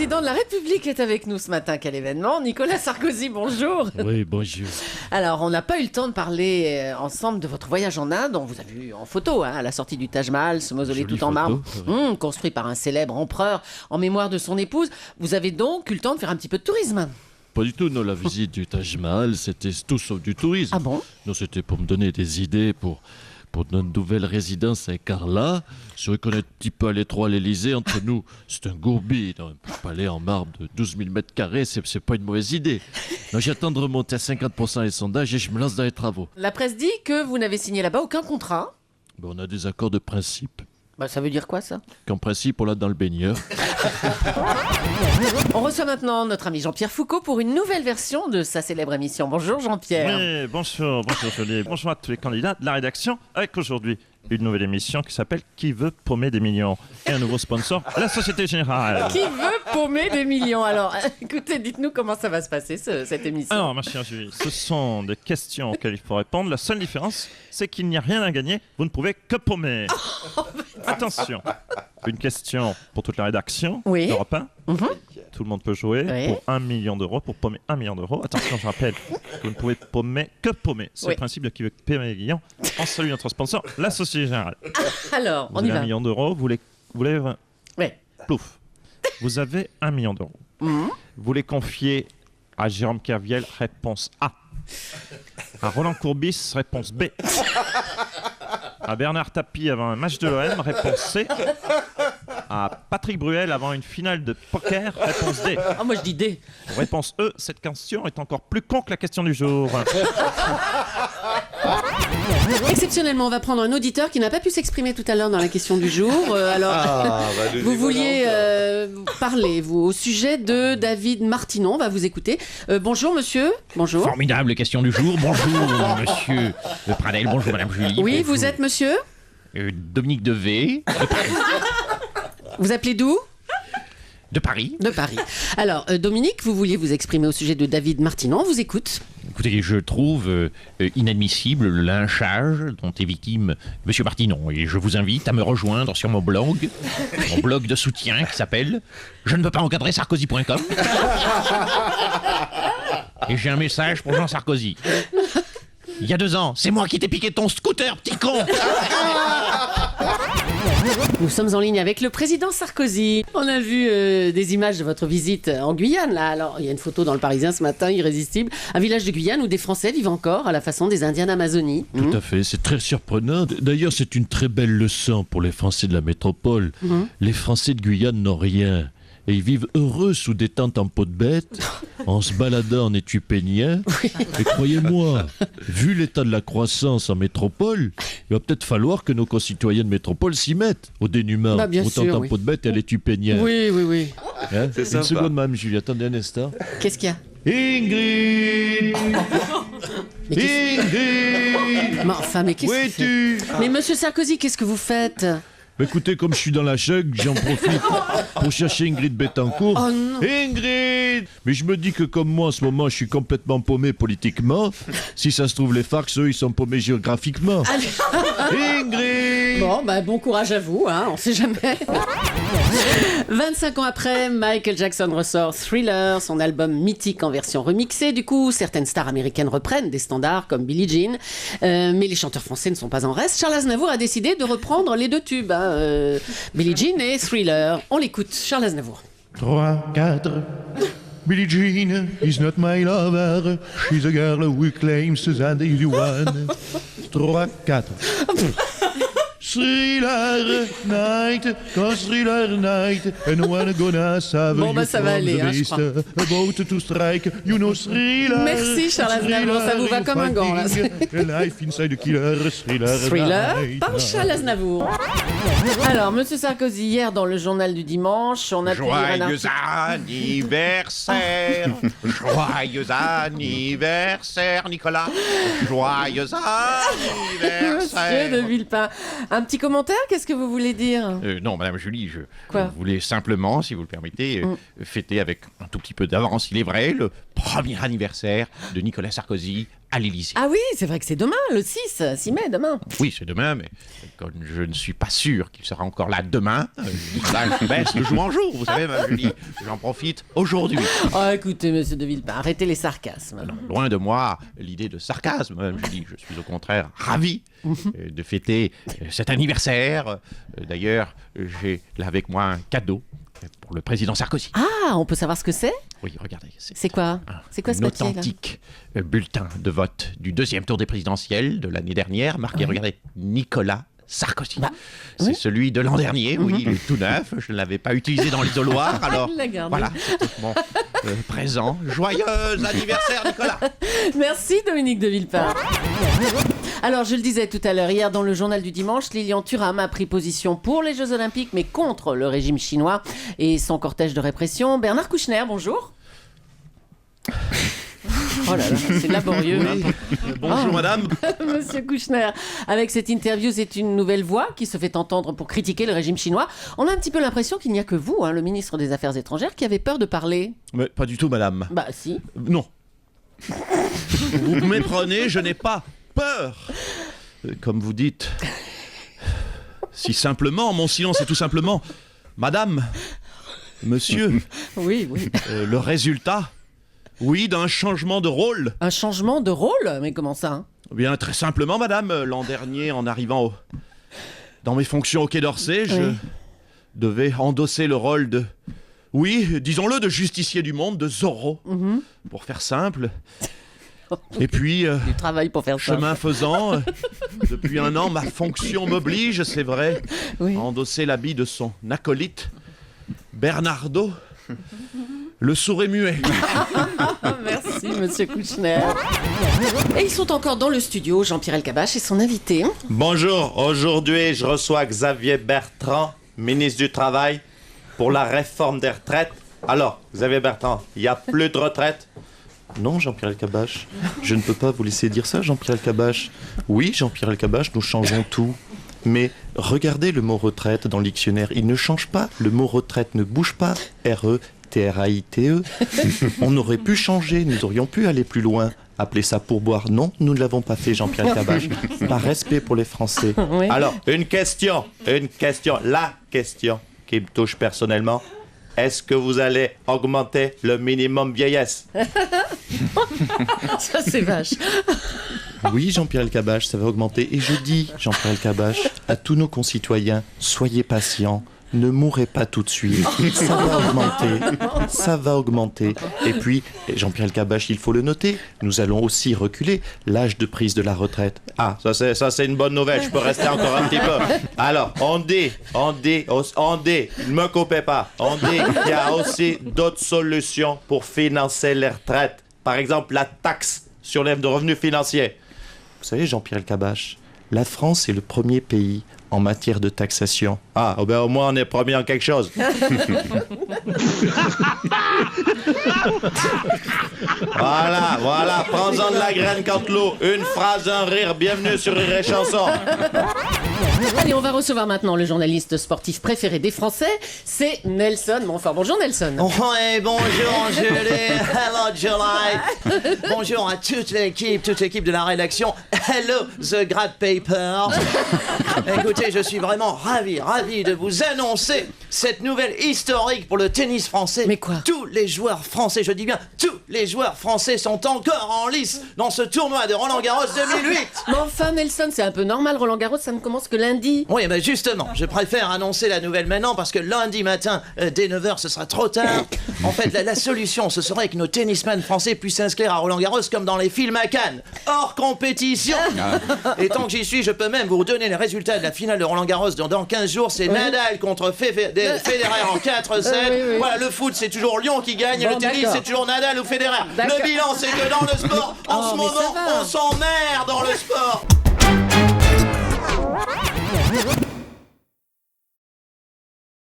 président de la République est avec nous ce matin. Quel événement. Nicolas Sarkozy, bonjour. Oui, bonjour. Alors, on n'a pas eu le temps de parler ensemble de votre voyage en Inde. On vous a vu en photo à la sortie du Taj Mahal, ce mausolée Jolie tout en marbre, photo, construit par un célèbre empereur en mémoire de son épouse. Vous avez donc eu le temps de faire un petit peu de tourisme. Pas du tout, non, la visite du Taj Mahal, c'était tout sauf du tourisme. Ah bon? Non, c'était pour me donner des idées pour notre nouvelle résidence avec Carla. Je reconnais un petit peu à l'étroit l'Élysée. Entre nous, c'est un gourbi. Un palais en marbre de 12 000 mètres carrés, c'est pas une mauvaise idée. Non, j'attends de remonter à 50% les sondages et je me lance dans les travaux. La presse dit que vous n'avez signé là-bas aucun contrat. Ben, on a des accords de principe. Ça veut dire quoi, ça? Qu'en principe, on l'a dans le baigneur. On reçoit maintenant notre ami Jean-Pierre Foucault pour une nouvelle version de sa célèbre émission. Bonjour Jean-Pierre. Oui, bonjour Jolie. Bonjour à tous les candidats de la rédaction, avec aujourd'hui une nouvelle émission qui s'appelle Qui veut paumer des millions et un nouveau sponsor, la Société Générale. Qui veut paumer des millions? Alors, écoutez, dites-nous comment ça va se passer, cette émission. Alors, ma chère Julie, ce sont des questions auxquelles il faut répondre. La seule différence, c'est qu'il n'y a rien à gagner. Vous ne pouvez que paumer. Attention, une question pour toute la rédaction d'Europe 1. Tout le monde peut jouer pour 1 million d'euros, pour paumer 1 million d'euros. Attention, je rappelle, vous ne pouvez paumer que paumer. C'est le principe de Qui veut paumer des millions. On salue notre sponsor, la Société Générale. Alors, on vous y avez va. 1 million d'euros, vous voulez plouf. Vous avez 1 million d'euros. Vous les confiez à Jérôme Kerviel, réponse A. À Roland Courbis, réponse B. À Bernard Tapie avant un match de l'OM, réponse C. À Patrick Bruel avant une finale de poker, réponse D. Ah, moi je dis D. Réponse E, cette question est encore plus con que la question du jour. Exceptionnellement, on va prendre un auditeur qui n'a pas pu s'exprimer tout à l'heure dans la question du jour. Vous vouliez parler, vous, au sujet de David Martinon. On va vous écouter. Bonjour, monsieur. Bonjour. Formidable question du jour. Bonjour, monsieur Pradel. Bonjour, madame Julie. Oui, bonjour. vous êtes monsieur Dominique Devé, Vous appelez d'où? de Paris. De Paris. Alors, Dominique, vous vouliez vous exprimer au sujet de David Martinon. On vous écoute. Écoutez, je trouve inadmissible le lynchage dont est victime monsieur Martinon. Et je vous invite à me rejoindre sur mon blog de soutien qui s'appelle Je ne veux pas encadrer Sarkozy.com. Et j'ai un message pour Jean Sarkozy. Il y a 2 ans, c'est moi qui t'ai piqué ton scooter, petit con. Nous sommes en ligne avec le président Sarkozy. On a vu des images de votre visite en Guyane. Là. Alors, il y a une photo dans le Parisien ce matin, irrésistible. Un village de Guyane où des Français vivent encore à la façon des Indiens d'Amazonie. Tout à fait, c'est très surprenant. D'ailleurs, c'est une très belle leçon pour les Français de la métropole. Les Français de Guyane n'ont rien. Et ils vivent heureux sous des tentes en peau de bête, en se baladant en étui pénien. Et croyez-moi, vu l'état de la croissance en métropole, il va peut-être falloir que nos concitoyens de métropole s'y mettent au dénûment, bien aux tentes sûr, en peau de bête et à l'étui pénien. Oui. Hein, C'est une sympa. seconde, madame Julie, attendez un instant. Qu'est-ce qu'il y a? Ingrid Ingrid Mais enfin, mais qu'est-ce Où que es-tu? Mais monsieur Sarkozy, qu'est-ce que vous faites? Bah écoutez, comme je suis dans la jungle, j'en profite pour chercher Ingrid Betancourt. Oh non. Ingrid! Mais je me dis que comme moi, en ce moment, je suis complètement paumé politiquement. Si ça se trouve, les Farcs, eux, ils sont paumés géographiquement. Ingrid! Bon courage à vous, hein, on sait jamais. 25 ans après, Michael Jackson ressort Thriller, son album mythique en version remixée. Du coup, certaines stars américaines reprennent des standards comme Billie Jean. Mais les chanteurs français ne sont pas en reste. Charles Aznavour a décidé de reprendre les 2 tubes, Billie Jean et Thriller. On l'écoute, Charles Aznavour. 3, 4. Billie Jean is not my lover. She's a girl who claims that they one. 3, 4. Thriller night, cause thriller night, and one gonna save you Ça va from aller, the hein, je beast. crois. About to strike, you know thriller. Merci, Charles Aznavour, ça vous va comme un gant, là. A life inside the killer, Thriller night. par Charles Aznavour. Alors, monsieur Sarkozy, hier dans le journal du dimanche, on a pu lire un Joyeux anniversaire, joyeux anniversaire, Nicolas. Joyeux Monsieur anniversaire. de Villepin. Un petit commentaire, qu'est-ce que vous voulez dire? Non, madame Julie, je Quoi voulais simplement, si vous le permettez, fêter avec un tout petit peu d'avance, il est vrai, le premier anniversaire de Nicolas Sarkozy à l'Élysée. Ah oui, c'est vrai que c'est demain, le 6 mai, demain. Oui, c'est demain, mais comme je ne suis pas sûr qu'il sera encore là demain, je baisse de jour en jour, vous savez, Mme Julie. J'en profite aujourd'hui. Oh, écoutez, monsieur de Villepin, arrêtez les sarcasmes. Alors, loin de moi l'idée de sarcasme, Mme Julie. Je suis au contraire ravi de fêter cet anniversaire. D'ailleurs, j'ai là avec moi un cadeau pour le président Sarkozy. Ah, on peut savoir ce que c'est? Oui, regardez. C'est quoi? C'est quoi ce papier là? Authentique bulletin de vote du deuxième tour des présidentielles de l'année dernière, marqué, regardez, Nicolas Sarkozy. C'est celui de l'an dernier, oui, il est tout neuf. Je ne l'avais pas utilisé dans l'isoloir, alors voilà, c'est mon présent. Joyeux anniversaire, Nicolas! Merci Dominique de Villepin. Alors, je le disais tout à l'heure, hier dans le journal du dimanche, Lilian Thuram a pris position pour les Jeux Olympiques, mais contre le régime chinois et son cortège de répression. Bernard Kouchner, bonjour. Oh là là, c'est laborieux. Oui. Bonjour madame. Monsieur Kouchner, avec cette interview, c'est une nouvelle voix qui se fait entendre pour critiquer le régime chinois. On a un petit peu l'impression qu'il n'y a que vous, le ministre des Affaires étrangères, qui avez peur de parler. Mais pas du tout madame. Bah si. Non. Vous me méprenez, je n'ai pas peur. Comme vous dites, si simplement, mon silence est tout simplement, madame, monsieur, oui. Le résultat, oui, d'un changement de rôle. Un changement de rôle? Mais comment ça? Eh bien, très simplement, madame, l'an dernier, en arrivant dans mes fonctions au Quai d'Orsay, je devais endosser le rôle de, oui, disons-le, de justicier du monde, de Zorro, pour faire simple. Et puis, du travail pour faire chemin faisant, depuis un an, ma fonction m'oblige, c'est vrai, à endosser l'habit de son acolyte, Bernardo, le sourd et muet. Merci, monsieur Kouchner. Et ils sont encore dans le studio, Jean-Pierre Elkabbach et son invité. Bonjour, aujourd'hui je reçois Xavier Bertrand, ministre du Travail, pour la réforme des retraites. Alors, Xavier Bertrand, il n'y a plus de retraite? Non, Jean-Pierre Elkabbach, je ne peux pas vous laisser dire ça, Jean-Pierre Elkabbach. Oui, Jean-Pierre Elkabbach, nous changeons tout. Mais regardez le mot retraite dans le dictionnaire, il ne change pas. Le mot retraite ne bouge pas. R-E-T-R-A-I-T-E. On aurait pu changer, nous aurions pu aller plus loin. Appeler ça pourboire. Non, nous ne l'avons pas fait, Jean-Pierre Elkabbach. Par respect pour les Français. Oui. Alors, une question, la question qui me touche personnellement. Est-ce que vous allez augmenter le minimum vieillesse? Ça, c'est vache. Oui, Jean-Pierre Elkabbach, ça va augmenter. Et je dis, Jean-Pierre Elkabbach, à tous nos concitoyens, soyez patients, ne mourrez pas tout de suite. Ça va augmenter. Et puis, Jean-Pierre Elkabbach, il faut le noter, nous allons aussi reculer l'âge de prise de la retraite. Ah, ça c'est une bonne nouvelle, je peux rester encore un petit peu. Alors, on dit, ne me coupez pas, on dit qu'il y a aussi d'autres solutions pour financer les retraites. Par exemple, la taxe sur les revenus financiers. Vous savez, Jean-Pierre Elkabbach, la France est le premier pays en matière de taxation. Ah, ben au moins on est premier en quelque chose. Voilà, prends-en de la graine Canteloup. Une phrase, un rire, bienvenue sur Rire et Chanson. Allez, on va recevoir maintenant le journaliste sportif préféré des Français, c'est Nelson Montfort. Bonjour Nelson. Ouais, bonjour Julie, hello July. Bonjour à toute l'équipe de la rédaction. Hello The Grad Papers. Écoutez, je suis vraiment ravi de vous annoncer cette nouvelle historique pour le tennis français. Mais quoi? Tous les joueurs français, je dis bien tous les joueurs français sont encore en lice dans ce tournoi de Roland-Garros 2008. Mais enfin Nelson, c'est un peu normal, Roland-Garros ça ne commence que lundi. Oui, ben justement, je préfère annoncer la nouvelle maintenant parce que lundi matin, dès 9h, ce sera trop tard. En fait, la solution, ce serait que nos tennisman français puissent s'inscrire à Roland-Garros comme dans les films à Cannes, hors compétition. Et tant que j'y suis, je peux même vous donner les résultats de la finale de Roland-Garros dans 15 jours. C'est Nadal contre Federer en 4-7. Oui. Voilà, le foot, c'est toujours Lyon qui gagne, Bon, le tennis, d'accord. c'est toujours Nadal ou Federer. D'accord. Le bilan, c'est que dans le sport, en ce mais ça moment, va. on s'emmerde dans le sport.